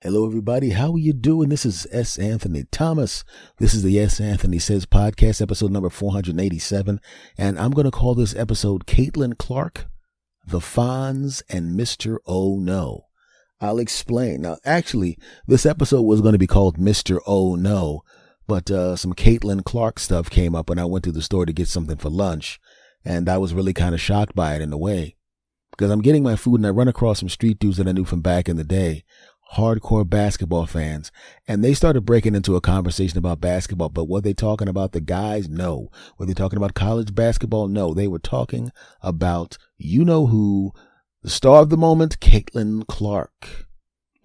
Hello, everybody. How are you doing? This is S. Anthony Thomas. This is the S. Anthony Says podcast, episode number 487. And I'm going to call this episode Caitlin Clark, the Fonz, and Mr. Oh No. I'll explain. Now, actually, this episode was going to be called Mr. Oh No, but some Caitlin Clark stuff came up when I went to the store to get something for lunch. And I was really kind of shocked by it in a way, because I'm getting my food and I run across some street dudes that I knew from back in the day, hardcore basketball fans, and they started breaking into a conversation about basketball. But were they talking about the guys? No. Were they talking about college basketball? No. They were talking about, you know who, the star of the moment, Caitlin Clark.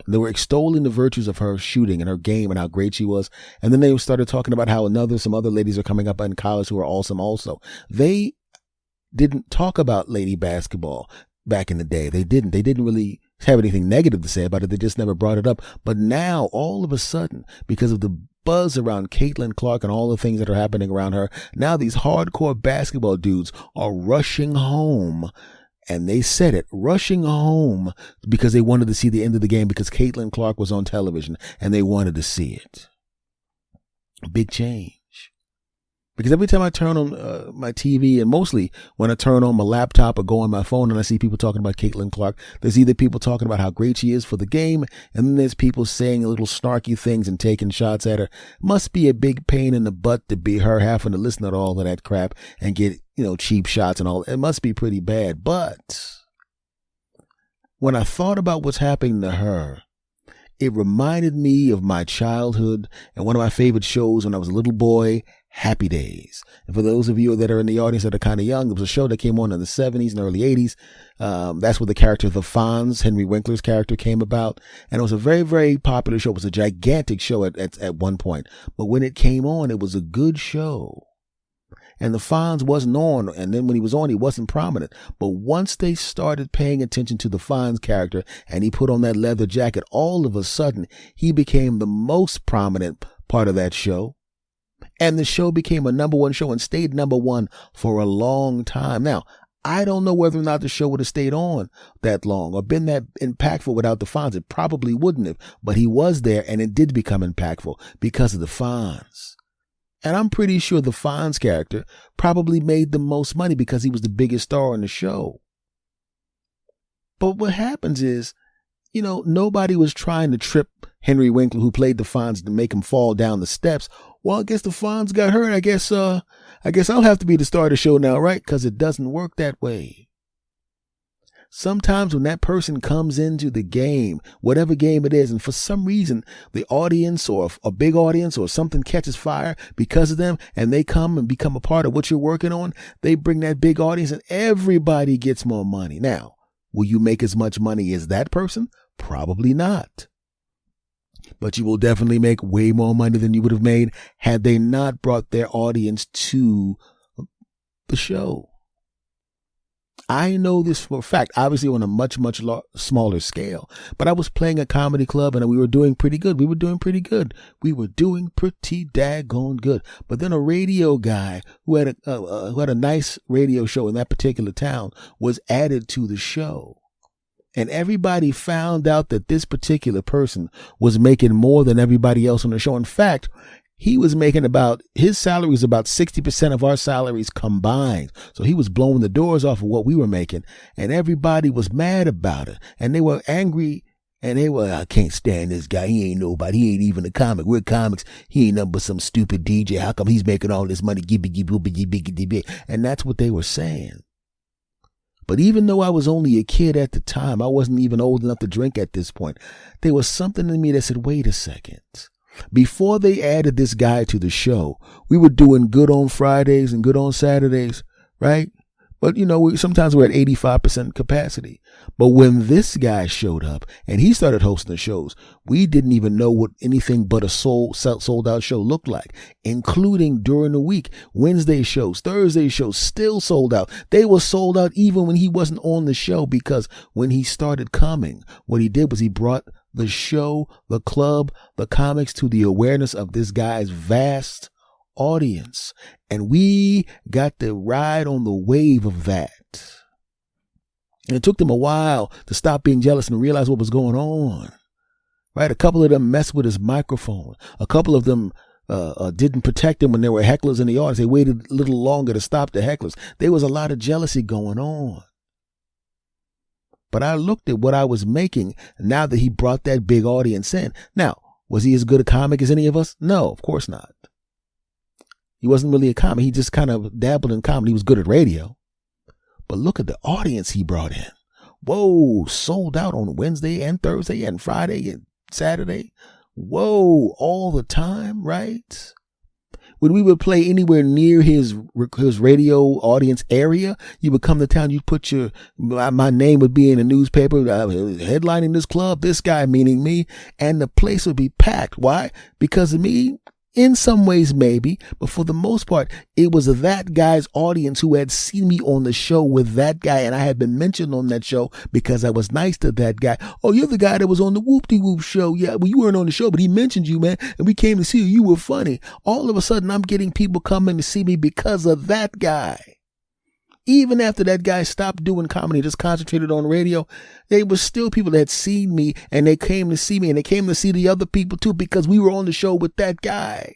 They were extolling the virtues of her shooting and her game and how great she was. And then they started talking about how some other ladies are coming up in college who are awesome also. They didn't talk about lady basketball back in the day. They didn't really have anything negative to say about it. They just never brought it up. But now, all of a sudden, because of the buzz around Caitlin Clark and all the things that are happening around her, now these hardcore basketball dudes are rushing home. And they said it, rushing home, because they wanted to see the end of the game, because Caitlin Clark was on television and they wanted to see it. Big change. Because every time I turn on my TV, and mostly when I turn on my laptop or go on my phone and I see people talking about Caitlin Clark, there's either people talking about how great she is for the game, and then there's people saying little snarky things and taking shots at her. Must be a big pain in the butt to be her, having to listen to all of that crap and get, cheap shots and all. It must be pretty bad. But when I thought about what's happening to her, it reminded me of my childhood and one of my favorite shows when I was a little boy, Happy Days. And for those of you that are in the audience that are kind of young, there was a show that came on in the 70s and early 80s. That's where the character, the Fonz, Henry Winkler's character, came about. And it was a very, very popular show. It was a gigantic show at one point. But when it came on, it was a good show. And the Fonz wasn't on, and then when he was on, he wasn't prominent. But once they started paying attention to the Fonz character and he put on that leather jacket, all of a sudden, he became the most prominent part of that show. And the show became a number one show and stayed number one for a long time. Now, I don't know whether or not the show would have stayed on that long or been that impactful without the Fonz. It probably wouldn't have, but he was there and it did become impactful because of the Fonz. And I'm pretty sure the Fonz character probably made the most money because he was the biggest star on the show. But what happens is, nobody was trying to trip Henry Winkler, who played the Fonz, to make him fall down the steps. Well, I guess the Fonz got hurt. I guess I'll have to be the star of the show now, right? Because it doesn't work that way. Sometimes when that person comes into the game, whatever game it is, and for some reason the audience or a big audience or something catches fire because of them, and they come and become a part of what you're working on, they bring that big audience and everybody gets more money. Now, will you make as much money as that person? Probably not. But you will definitely make way more money than you would have made had they not brought their audience to the show. I know this for a fact, obviously on a much, much smaller scale, but I was playing a comedy club and we were doing pretty good. We were doing pretty daggone good. But then a radio guy who had a nice radio show in that particular town was added to the show. And everybody found out that this particular person was making more than everybody else on the show. In fact, he was making his salary was about 60% of our salaries combined. So he was blowing the doors off of what we were making. And everybody was mad about it. And they were angry. And they were, I can't stand this guy. He ain't nobody. He ain't even a comic. We're comics. He ain't nothing but some stupid DJ. How come he's making all this money? And that's what they were saying. But even though I was only a kid at the time, I wasn't even old enough to drink at this point, there was something in me that said, wait a second. Before they added this guy to the show, we were doing good on Fridays and good on Saturdays, right? But, sometimes we're at 85% capacity. But when this guy showed up and he started hosting the shows, we didn't even know what anything but a sold out show looked like, including during the week. Wednesday shows, Thursday shows, still sold out. They were sold out even when he wasn't on the show, because when he started coming, what he did was he brought the show, the club, the comics to the awareness of this guy's vast audience. And we got to ride on the wave of that. And it took them a while to stop being jealous and realize what was going on. right? A couple of them messed with his microphone. A couple of them didn't protect him when there were hecklers in the audience. They waited a little longer to stop the hecklers. There was a lot of jealousy going on. But I looked at what I was making now that he brought that big audience in. Now, was he as good a comic as any of us? No, of course not. He wasn't really a comic. He just kind of dabbled in comedy. He was good at radio. But look at the audience he brought in. Whoa, sold out on Wednesday and Thursday and Friday and Saturday. Whoa, all the time, right? When we would play anywhere near his radio audience area, you would come to town, you'd put my name would be in the newspaper, headlining this club, this guy, meaning me, and the place would be packed. Why? Because of me? In some ways, maybe, but for the most part, it was that guy's audience who had seen me on the show with that guy, and I had been mentioned on that show because I was nice to that guy. Oh, you're the guy that was on the Whoop-de-Whoop show. Yeah, well, you weren't on the show, but he mentioned you, man, and we came to see you. You were funny. All of a sudden, I'm getting people coming to see me because of that guy. Even after that guy stopped doing comedy, just concentrated on radio, there were still people that had seen me and they came to see me and they came to see the other people too because we were on the show with that guy.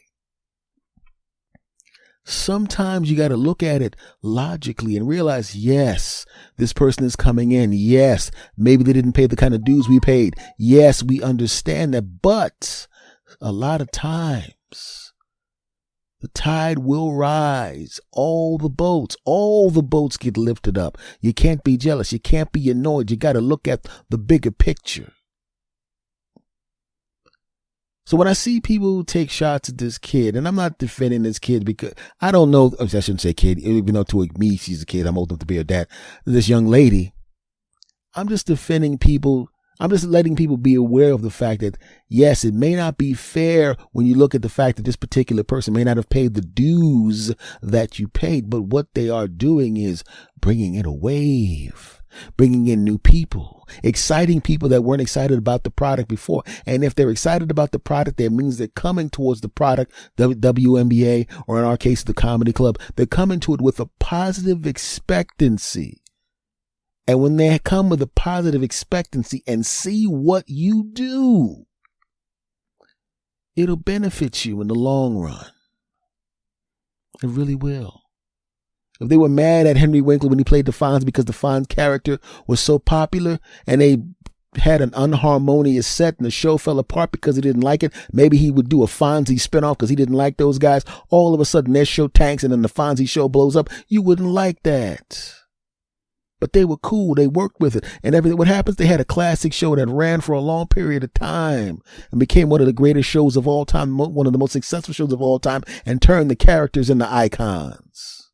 Sometimes you got to look at it logically and realize, yes, this person is coming in. Yes, maybe they didn't pay the kind of dues we paid. Yes, we understand that. But a lot of times, the tide will rise. All the boats get lifted up. You can't be jealous. You can't be annoyed. You got to look at the bigger picture. So when I see people take shots at this kid, and I'm not defending this kid because I don't know, I shouldn't say kid, even though to me she's a kid, I'm old enough to be her dad. This young lady, I'm just defending people. I'm just letting people be aware of the fact that, yes, it may not be fair when you look at the fact that this particular person may not have paid the dues that you paid, but what they are doing is bringing in a wave, bringing in new people, exciting people that weren't excited about the product before. And if they're excited about the product, that means they're coming towards the product, the WNBA, or in our case, the comedy club. They're coming to it with a positive expectancy. And when they come with a positive expectancy and see what you do, it'll benefit you in the long run. It really will. If they were mad at Henry Winkler when he played the Fonz because the Fonz character was so popular and they had an unharmonious set and the show fell apart because he didn't like it, maybe he would do a Fonzie spinoff because he didn't like those guys. All of a sudden their show tanks and then the Fonzie show blows up. You wouldn't like that. But they were cool. They worked with it and everything. What happens? They had a classic show that ran for a long period of time and became one of the greatest shows of all time, one of the most successful shows of all time, and turned the characters into icons.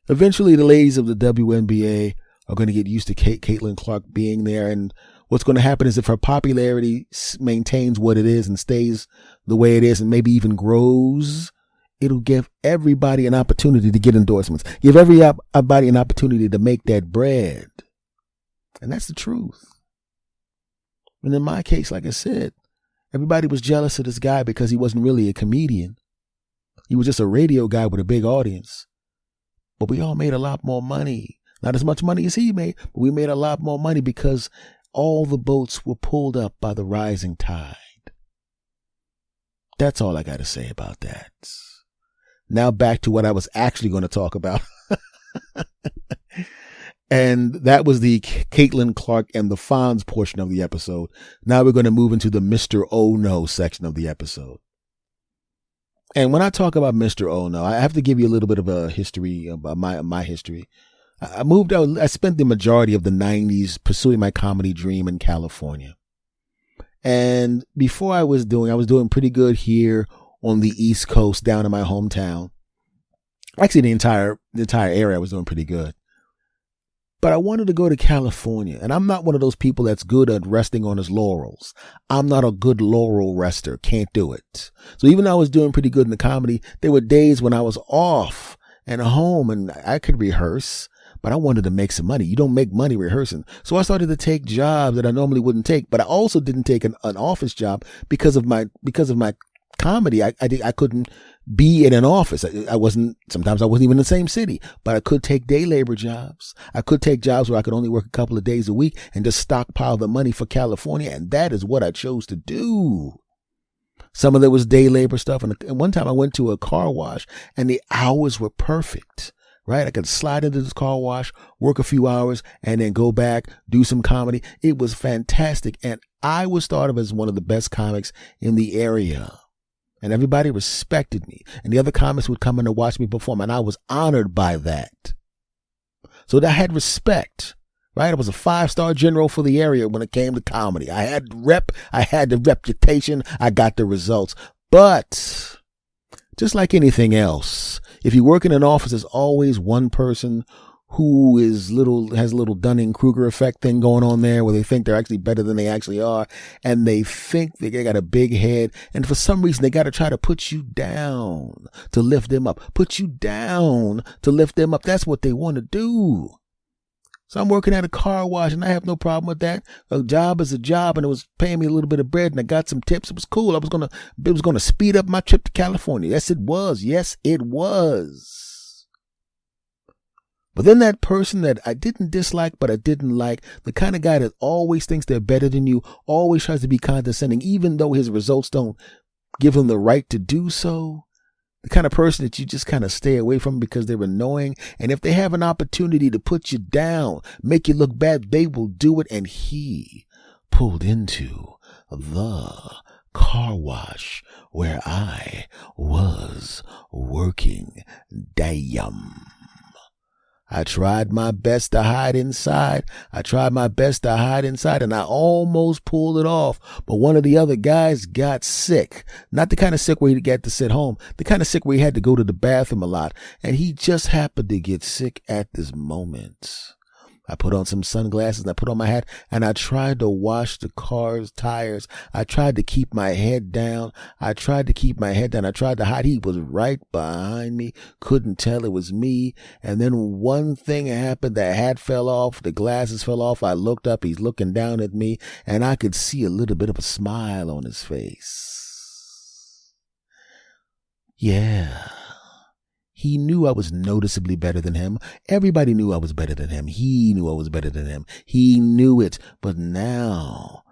Eventually, the ladies of the WNBA are going to get used to Caitlin Clark being there. And what's going to happen is if her popularity maintains what it is and stays the way it is and maybe even grows, it'll give everybody an opportunity to get endorsements. Give everybody an opportunity to make that bread. And that's the truth. And in my case, like I said, everybody was jealous of this guy because he wasn't really a comedian. He was just a radio guy with a big audience. But we all made a lot more money. Not as much money as he made, but we made a lot more money because all the boats were pulled up by the rising tide. That's all I got to say about that. Now back to what I was actually going to talk about. And that was the Caitlin Clark and the Fonz portion of the episode. Now we're going to move into the Mr. Oh No section of the episode. And when I talk about Mr. Oh No, I have to give you a little bit of a history about my history. I moved out. I spent the majority of the 90s pursuing my comedy dream in California. And before I was doing pretty good here on the East Coast, down in my hometown. Actually, the entire area I was doing pretty good. But I wanted to go to California, and I'm not one of those people that's good at resting on his laurels. I'm not a good laurel rester. Can't do it. So even though I was doing pretty good in the comedy, there were days when I was off and home and I could rehearse, but I wanted to make some money. You don't make money rehearsing. So I started to take jobs that I normally wouldn't take, but I also didn't take an office job because of my comedy, I couldn't be in an office. Sometimes I wasn't even in the same city, but I could take day labor jobs. I could take jobs where I could only work a couple of days a week and just stockpile the money for California. And that is what I chose to do. Some of it was day labor stuff. And one time I went to a car wash and the hours were perfect, right? I could slide into this car wash, work a few hours, and then go back, do some comedy. It was fantastic. And I was thought of as one of the best comics in the area. And everybody respected me. And the other comics would come in to watch me perform. And I was honored by that. So I had respect, right? I was a 5-star general for the area when it came to comedy. I had the reputation. I got the results. But just like anything else, if you work in an office, there's always one person who has a little Dunning-Kruger effect thing going on there where they think they're actually better than they actually are. And they think they got a big head. And for some reason, they got to try to put you down to lift them up. Put you down to lift them up. That's what they want to do. So I'm working at a car wash and I have no problem with that. A job is a job and it was paying me a little bit of bread and I got some tips. It was cool. It was going to speed up my trip to California. Yes, it was. Yes, it was. But then that person that I didn't dislike, but I didn't like, the kind of guy that always thinks they're better than you, always tries to be condescending, even though his results don't give him the right to do so. The kind of person that you just kind of stay away from because they're annoying. And if they have an opportunity to put you down, make you look bad, they will do it. And he pulled into the car wash where I was working. Damn. I tried my best to hide inside. And I almost pulled it off. But one of the other guys got sick. Not the kind of sick where he got to sit home. The kind of sick where he had to go to the bathroom a lot. And he just happened to get sick at this moment. I put on some sunglasses and I put on my hat and I tried to wash the car's tires. I tried to keep my head down. I tried to hide. He was right behind me. Couldn't tell it was me. And then one thing happened. The hat fell off. The glasses fell off. I looked up. He's looking down at me and I could see a little bit of a smile on his face. Yeah. He knew I was noticeably better than him. Everybody knew I was better than him. He knew I was better than him. He knew it. But now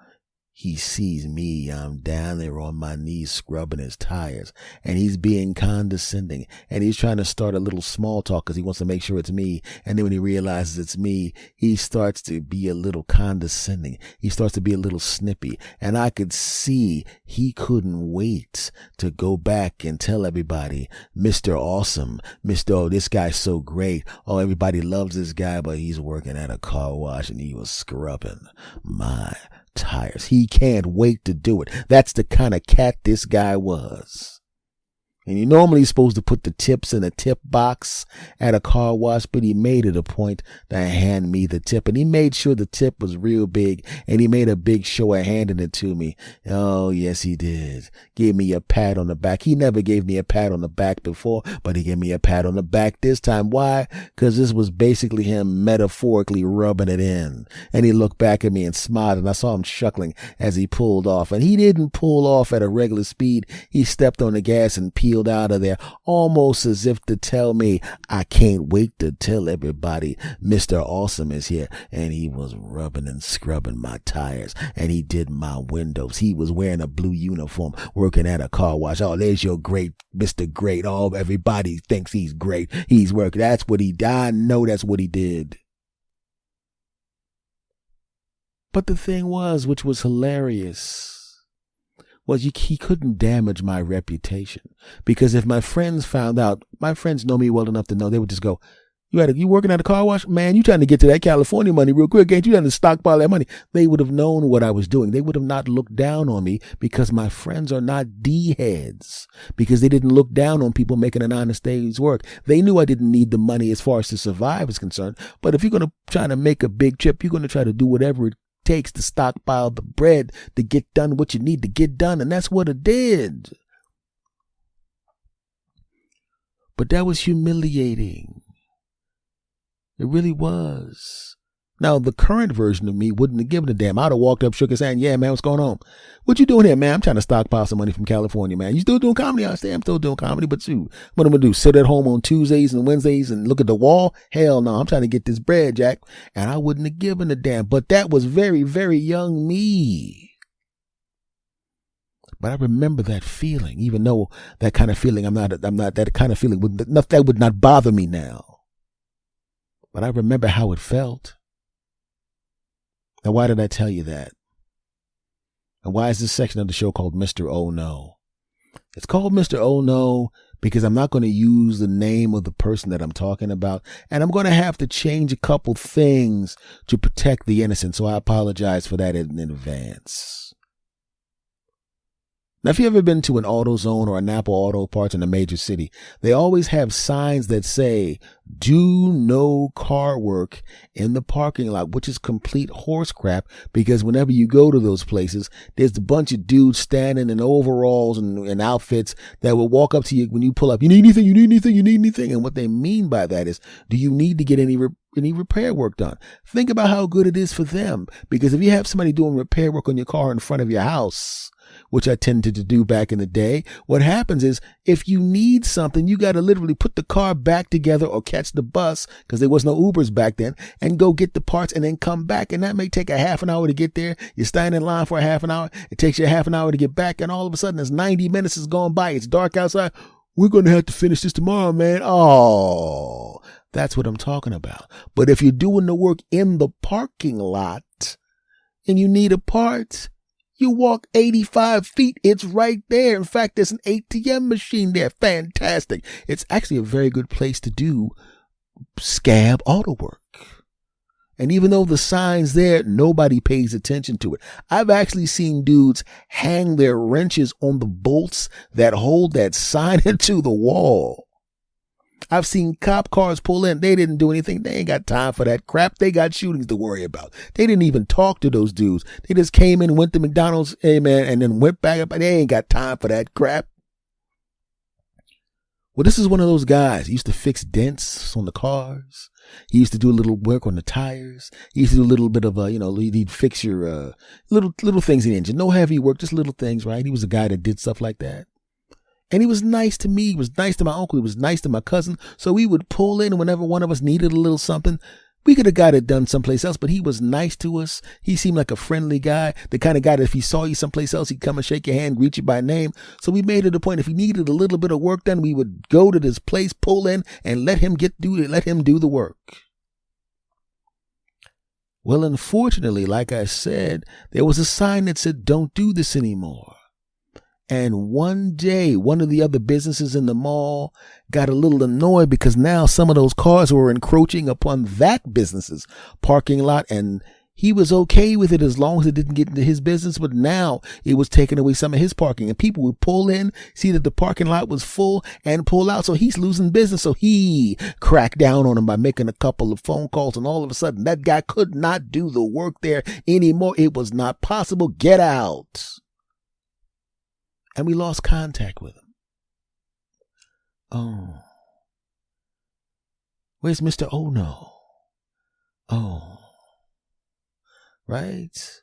he sees me. I'm down there on my knees scrubbing his tires. And he's being condescending. And he's trying to start a little small talk because he wants to make sure it's me. And then when he realizes it's me, he starts to be a little condescending. He starts to be a little snippy. And I could see he couldn't wait to go back and tell everybody, Mr. Awesome, oh, this guy's so great. Oh, everybody loves this guy, but he's working at a car wash and he was scrubbing my tires. He can't wait to do it. That's the kind of cat this guy was. And you're normally supposed to put the tips in a tip box at a car wash, but he made it a point to hand me the tip. And he made sure the tip was real big, and he made a big show of handing it to me. Oh, yes, he did. Gave me a pat on the back. He never gave me a pat on the back before, but he gave me a pat on the back this time. Why? Because this was basically him metaphorically rubbing it in. And he looked back at me and smiled, and I saw him chuckling as he pulled off. And he didn't pull off at a regular speed. He stepped on the gas and peeled out of there, almost as if to tell me, I can't wait to tell everybody Mr. Awesome is here. And he was rubbing and scrubbing my tires, and he did my windows. He was wearing a blue uniform, working at a car wash. Oh, there's your great Mr. Great. Oh, everybody thinks he's great. He's working. That's what he did. I know that's what he did. But the thing was, which was hilarious, was he couldn't damage my reputation. Because if my friends found out, my friends know me well enough to know, they would just go, you working at a car wash? Man, you trying to get to that California money real quick, ain't you? Trying to stockpile that money. They would have known what I was doing. They would have not looked down on me because my friends are not D-heads. Because they didn't look down on people making an honest day's work. They knew I didn't need the money as far as to survive is concerned. But if you're going to try to make a big trip, you're going to try to do whatever it takes to stockpile the bread to get done what you need to get done, and that's what it did. But that was humiliating. It really was. Now, the current version of me wouldn't have given a damn. I'd have walked up, shook his hand. Yeah, man, what's going on? What you doing here, man? I'm trying to stockpile some money from California, man. You still doing comedy? I say, I'm still doing comedy, but shoot, what am I going to do? Sit at home on Tuesdays and Wednesdays and look at the wall? Hell no, I'm trying to get this bread, Jack. And I wouldn't have given a damn. But that was very, very young me. But I remember that feeling, even though that kind of feeling, I'm not that kind of feeling that would not bother me now. But I remember how it felt. Now, why did I tell you that? And why is this section of the show called Mr. Oh No? It's called Mr. Oh No because I'm not going to use the name of the person that I'm talking about. And I'm going to have to change a couple things to protect the innocent. So I apologize for that in advance. Now, if you've ever been to an AutoZone or a Napa Auto Parts in a major city, they always have signs that say, do no car work in the parking lot, which is complete horse crap because whenever you go to those places, there's a bunch of dudes standing in overalls and outfits that will walk up to you when you pull up. You need anything? You need anything? You need anything? And what they mean by that is, do you need to get any repair work done? Think about how good it is for them. Because if you have somebody doing repair work on your car in front of your house, which I tended to do back in the day, what happens is if you need something, you got to literally put the car back together or catch the bus because there was no Ubers back then and go get the parts and then come back. And that may take a half an hour to get there. You're standing in line for a half an hour. It takes you a half an hour to get back. And all of a sudden, it's 90 minutes has gone by. It's dark outside. We're going to have to finish this tomorrow, man. Oh, that's what I'm talking about. But if you're doing the work in the parking lot and you need a part, you walk 85 feet. It's right there. In fact, there's an ATM machine there. Fantastic. It's actually a very good place to do scab auto work. And even though the sign's there, nobody pays attention to it. I've actually seen dudes hang their wrenches on the bolts that hold that sign into the wall. I've seen cop cars pull in. They didn't do anything. They ain't got time for that crap. They got shootings to worry about. They didn't even talk to those dudes. They just came in, went to McDonald's, hey man, and then went back up. They ain't got time for that crap. Well, this is one of those guys. He used to fix dents on the cars. He used to do a little work on the tires. He used to do a little bit of he'd fix your little things in the engine. No heavy work, just little things, right? He was a guy that did stuff like that. And he was nice to me. He was nice to my uncle. He was nice to my cousin. So we would pull in whenever one of us needed a little something. We could have got it done someplace else, but he was nice to us. He seemed like a friendly guy, the kind of guy that if he saw you someplace else, he'd come and shake your hand, greet you by name. So we made it a point. If he needed a little bit of work done, we would go to this place, pull in, and let him do the work. Well, unfortunately, like I said, there was a sign that said, don't do this anymore. And one day, one of the other businesses in the mall got a little annoyed because now some of those cars were encroaching upon that business's parking lot. And he was okay with it as long as it didn't get into his business. But now it was taking away some of his parking. And people would pull in, see that the parking lot was full and pull out. So he's losing business. So he cracked down on him by making a couple of phone calls. And all of a sudden, that guy could not do the work there anymore. It was not possible. Get out. And we lost contact with him. Oh. Where's Mr. Oh No? Oh. Right?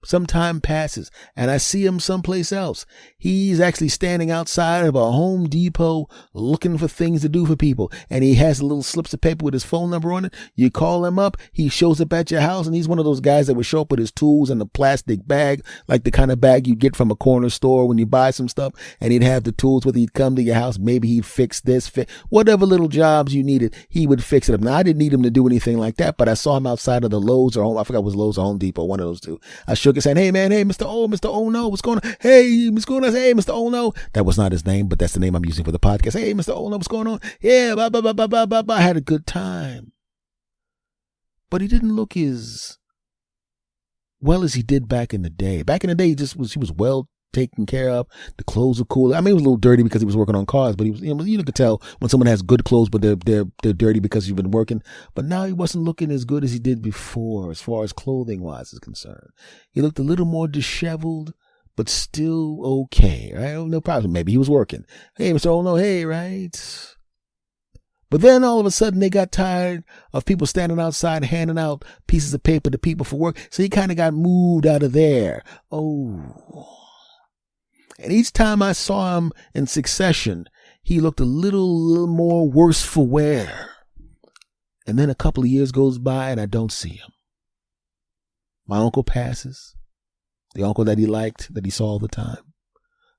Some time passes and I see him someplace else. He's actually standing outside of a Home Depot looking for things to do for people. And he has little slips of paper with his phone number on it. You call him up. He shows up at your house and he's one of those guys that would show up with his tools in a plastic bag, like the kind of bag you get from a corner store when you buy some stuff. And he'd have the tools with. He'd come to your house. Maybe he'd fix this, whatever little jobs you needed. He would fix it up. Now, I didn't need him to do anything like that, but I saw him outside of the Lowe's or I forgot it was Lowe's or Home Depot, one of those two. I shook his hand. Hey man, hey Mr. Oh No, what's going on? Hey, what's going on? Hey Mr. Oh No. That was not his name, but that's the name I'm using for the podcast. Hey Mr. Oh No, what's going on? Yeah, blah blah blah blah blah blah blah. I had a good time, but he didn't look as well as he did back in the day. Back in the day, he was well taken care of. The clothes were cool. I mean, it was a little dirty because he was working on cars, but he was, you could tell when someone has good clothes, but they're dirty because you've been working. But now he wasn't looking as good as he did before, as far as clothing wise is concerned. He looked a little more disheveled, but still okay. Right? No problem. Maybe he was working. Hey, Mr. Oh No, hey, right? But then all of a sudden they got tired of people standing outside handing out pieces of paper to people for work. So he kind of got moved out of there. Oh. And each time I saw him in succession, he looked a little more worse for wear. And then a couple of years goes by and I don't see him. My uncle passes. The uncle that he liked, that he saw all the time.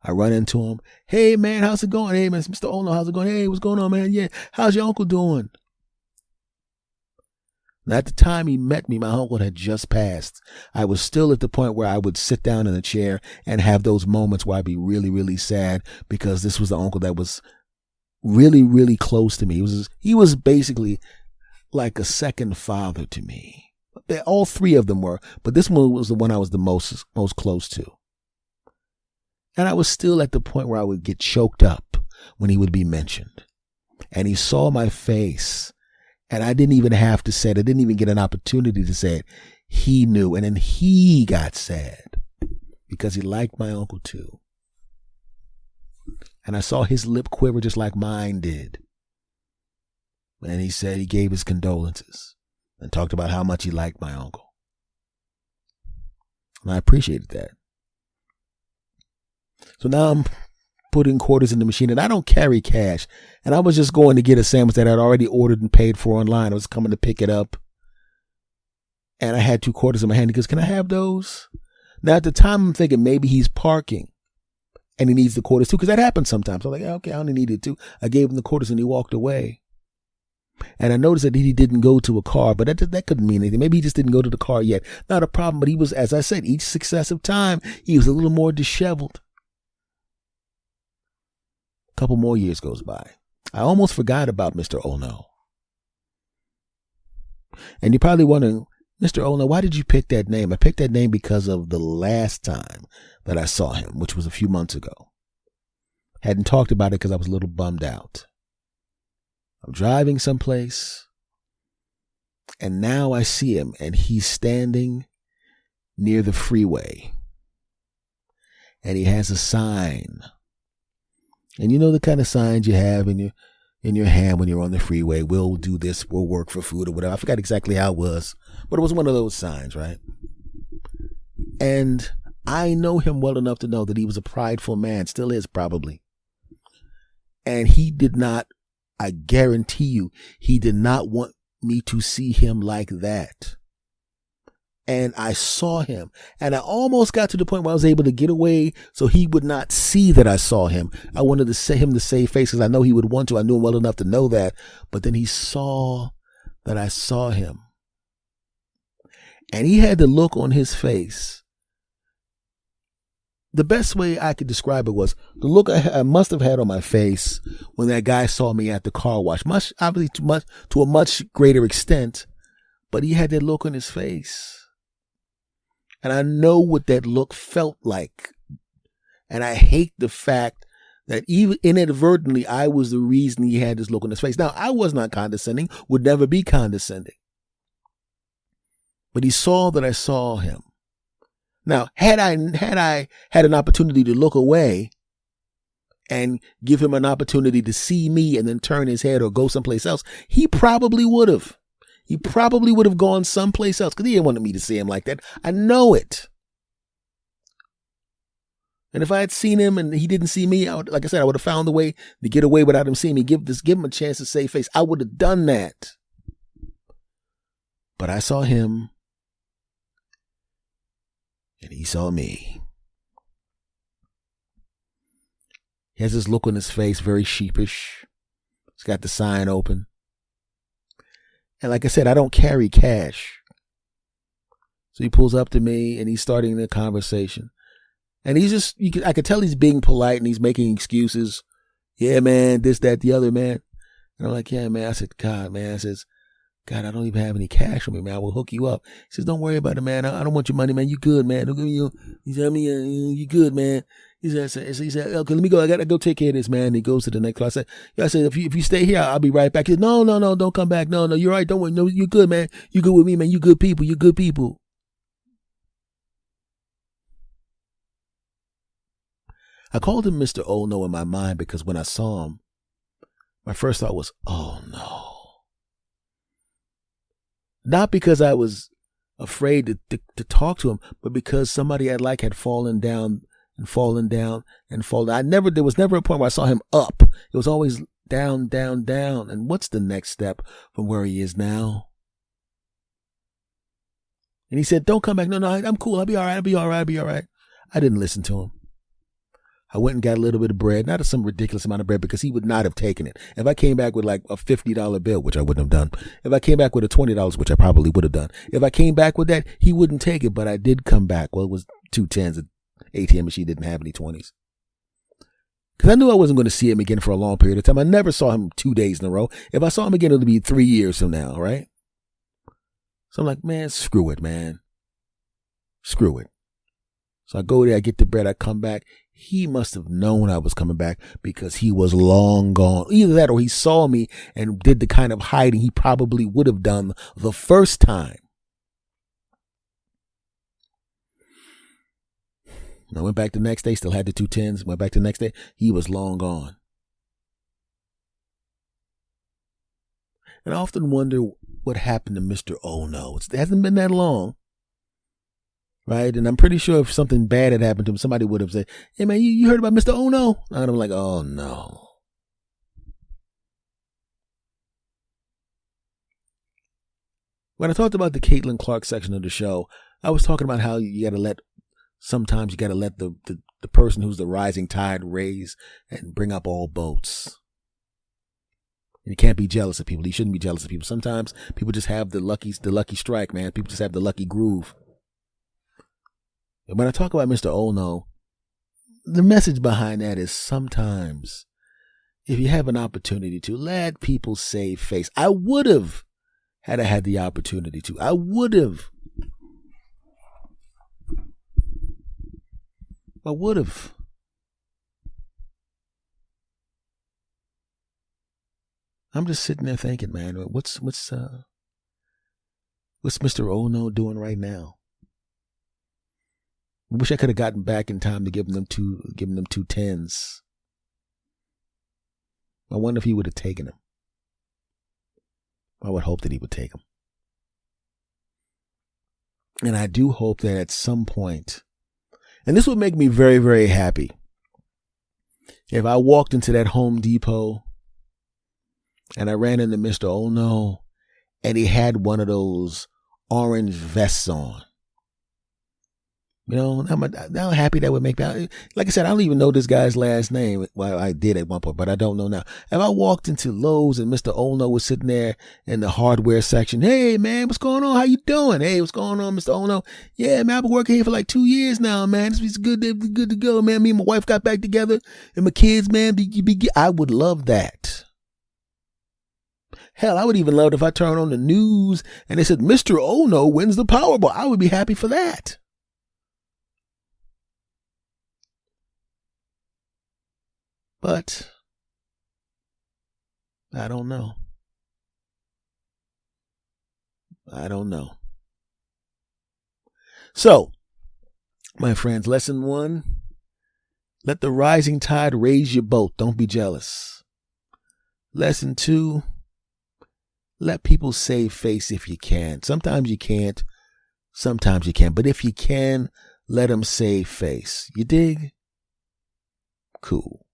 I run into him. Hey, man, how's it going? Hey, man, it's Mr. Ono, how's it going? Hey, what's going on, man? Yeah, how's your uncle doing? Now, at the time he met me, my uncle had just passed. I was still at the point where I would sit down in a chair and have those moments where I'd be really, really sad because this was the uncle that was really, really close to me. He was basically like a second father to me. All three of them were, but this one was the one I was the most close to. And I was still at the point where I would get choked up when he would be mentioned. And he saw my face, and I didn't even have to say it. I didn't even get an opportunity to say it. He knew, and then he got sad because he liked my uncle too. And I saw his lip quiver just like mine did. And he said he gave his condolences and talked about how much he liked my uncle. And I appreciated that. So now I'm putting quarters in the machine, and I don't carry cash. And I was just going to get a sandwich that I'd already ordered and paid for online. I was coming to pick it up. And I had 2 quarters in my hand. He goes, can I have those? Now at the time I'm thinking maybe he's parking and he needs the quarters too, because that happens sometimes. I'm like, okay, I only needed 2. I gave him the quarters and he walked away. And I noticed that he didn't go to a car, but that couldn't mean anything. Maybe he just didn't go to the car yet. Not a problem, but he was, as I said, each successive time, he was a little more disheveled. A couple more years goes by. I almost forgot about Mr. Ono. And you're probably wondering, Mr. Ono, why did you pick that name? I picked that name because of the last time that I saw him, which was a few months ago. Hadn't talked about it because I was a little bummed out. I'm driving someplace, and now I see him, and he's standing near the freeway, and he has a sign. And you know the kind of signs you have in your hand when you're on the freeway. We'll do this, we'll work for food or whatever. I forgot exactly how it was, but it was one of those signs, right? And I know him well enough to know that he was a prideful man, still is probably. And he did not, I guarantee you, he did not want me to see him like that. And I saw him, and I almost got to the point where I was able to get away so he would not see that I saw him. I wanted to say him to save face because I know he would want to. I knew him well enough to know that. But then he saw that I saw him. And he had the look on his face. The best way I could describe it was the look I must have had on my face when that guy saw me at the car wash. Obviously to a much greater extent, but he had that look on his face. And I know what that look felt like. And I hate the fact that even inadvertently, I was the reason he had this look on his face. Now, I was not condescending, would never be condescending. But he saw that I saw him. Now, had I had an opportunity to look away and give him an opportunity to see me and then turn his head or go someplace else, he probably would have. He probably would have gone someplace else because he didn't want me to see him like that. I know it. And if I had seen him and he didn't see me, like I said, I would have found a way to get away without him seeing me. Give him a chance to save face. I would have done that. But I saw him. And he saw me. He has this look on his face, very sheepish. He's got the sign open. And like I said, I don't carry cash. So he pulls up to me and he's starting the conversation. And he's just, I could tell he's being polite and he's making excuses. Yeah, man, this, that, the other, man. And I'm like, yeah, man. I said, God, man. I says, God, I don't even have any cash on me, man. I will hook you up. He says, don't worry about it, man. I don't want your money, man. You good, man. Don't give me your, he said, you good, man. He said, okay, let me go. I got to go take care of this, man. And he goes to the next class. I said, if you stay here, I'll be right back. He said, no, don't come back. No, you're right. Don't worry. No, you're good, man. You good with me, man. You good people. You good people. I called him Mr. Ono in my mind because when I saw him, my first thought was, oh no. Not because I was afraid to talk to him, but because somebody I like had fallen down and fallen down and fallen. There was never a point where I saw him up. It was always down, down, down. And what's the next step from where he is now? And he said, don't come back. No, I'm cool. I'll be all right. I didn't listen to him. I went and got a little bit of bread, not some ridiculous amount of bread, because he would not have taken it. If I came back with like a $50 bill, which I wouldn't have done. If I came back with a $20, which I probably would have done. If I came back with that, he wouldn't take it, but I did come back. Well, it was 2 10s. The ATM machine didn't have any 20s. Because I knew I wasn't going to see him again for a long period of time. I never saw him 2 days in a row. If I saw him again, it would be 3 years from now, right? So I'm like, man, screw it, man. Screw it. So I go there, I get the bread, I come back. He must have known I was coming back because he was long gone. Either that or he saw me and did the kind of hiding he probably would have done the first time. And I went back the next day, still had the 2 10s. Went back the next day, he was long gone. And I often wonder what happened to Mr. Oh No. It hasn't been that long. Right? And I'm pretty sure if something bad had happened to him, somebody would have said, hey man, you heard about Mr. Oh No? And I'm like, oh no. When I talked about the Caitlin Clark section of the show, I was talking about how sometimes you gotta let the person who's the rising tide raise and bring up all boats. And you can't be jealous of people. You shouldn't be jealous of people. Sometimes people just have the lucky strike, man. People just have the lucky groove. And when I talk about Mr. Oh No, the message behind that is sometimes if you have an opportunity to let people save face. I would have had I had the opportunity to. I would have. I'm just sitting there thinking, man, what's Mr. Oh No doing right now? I wish I could have gotten back in time to give them 2 10s. I wonder if he would have taken them. I would hope that he would take them. And I do hope that at some point, and this would make me very, very happy, if I walked into that Home Depot and I ran into Mr. Oh No and he had one of those orange vests on. You know, how happy that would make me. Like I said, I don't even know this guy's last name. Well, I did at one point, but I don't know now. If I walked into Lowe's and Mr. Oh No was sitting there in the hardware section, hey man, what's going on? How you doing? Hey, what's going on, Mr. Oh No? Yeah, man, I've been working here for like 2 years now, man. It's good to go, man. Me and my wife got back together, and my kids, man. I would love that. Hell, I would even love it if I turn on the news and they said Mr. Oh No wins the Powerball. I would be happy for that. But I don't know. So, my friends, lesson 1, let the rising tide raise your boat. Don't be jealous. Lesson 2, let people save face if you can. Sometimes you can't. Sometimes you can. But if you can, let them save face. You dig? Cool.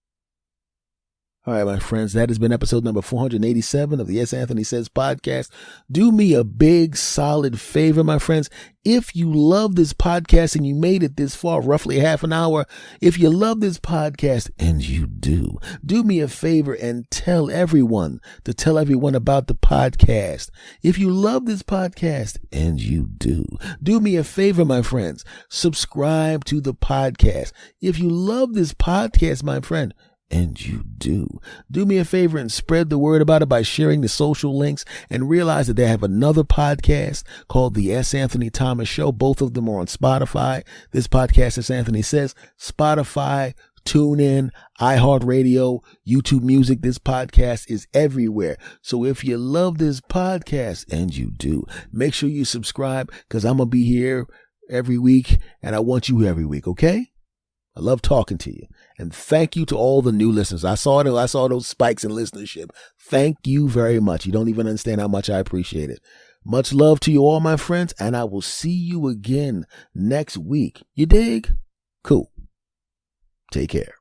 All right, my friends, that has been episode number 487 of the Yes Anthony Says podcast. Do me a big, solid favor, my friends. If you love this podcast and you made it this far, roughly half an hour, if you love this podcast, and you do me a favor and tell everyone about the podcast. If you love this podcast, and you do me a favor, my friends, subscribe to the podcast. If you love this podcast, my friend, and you do me a favor and spread the word about it by sharing the social links, and realize that they have another podcast called The S. Anthony Thomas Show. Both of them are on Spotify. This podcast, as Anthony Says, Spotify, TuneIn, iHeartRadio, YouTube Music. This podcast is everywhere. So if you love this podcast, and you do, make sure you subscribe, because I'm going to be here every week, and I want you every week, okay? I love talking to you. And thank you to all the new listeners. I saw those spikes in listenership. Thank you very much. You don't even understand how much I appreciate it. Much love to you all, my friends, and I will see you again next week. You dig? Cool. Take care.